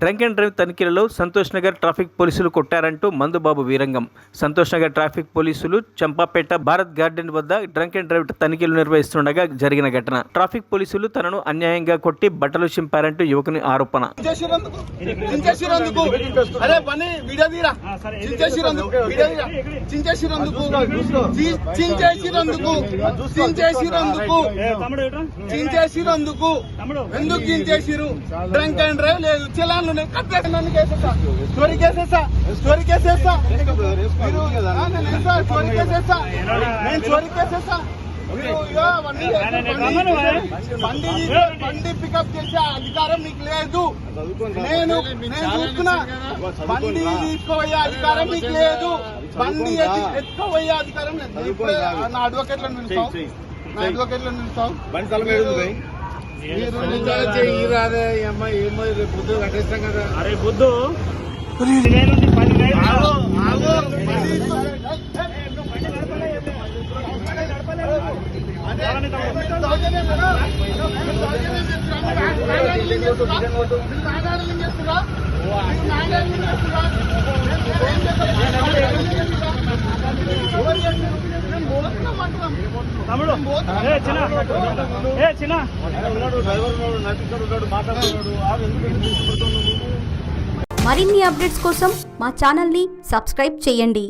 Drunk and drive తనిఖీలలో Santosh Nagar traffic పోలీసులు కొట్టారంటూ మందుబాబు వీరంగం. సంతోష్ నగర్ ట్రాఫిక్ పోలీసులు చంపాపేట భారత్ గార్డెన్ వద్ద డ్రంక్ అండ్ డ్రైవ్ తనిఖీలు నిర్వహిస్తుండగా జరిగిన ఘటన. ట్రాఫిక్ పోలీసులు తనను అన్యాయంగా కొట్టి బట్టలు చింపారంటూ యువకుని ఆరోపణ. డ్రంక్ అండ్ డ్రైవ్ లేదు, చలాన్లు స్టోరీ కేసేస్తా బండి పికప్ చేసే అధికారం నీకు లేదు. నేను చూస్తున్నా, బండి తీసుకోబోయే అధికారం నీకు లేదు. బండి ఎత్తుకోబోయే అధికారం లేదు. నా అడ్వకేట్లను నిలుస్తావు, మీరు రాదే అమ్మాయి ఏమో బుద్ధు కట్టేస్తాం కదా. అరే బుద్ధు మరిన్ని అప్డేట్స్ కోసం మా ఛానల్ని సబ్స్క్రైబ్ చేయండి.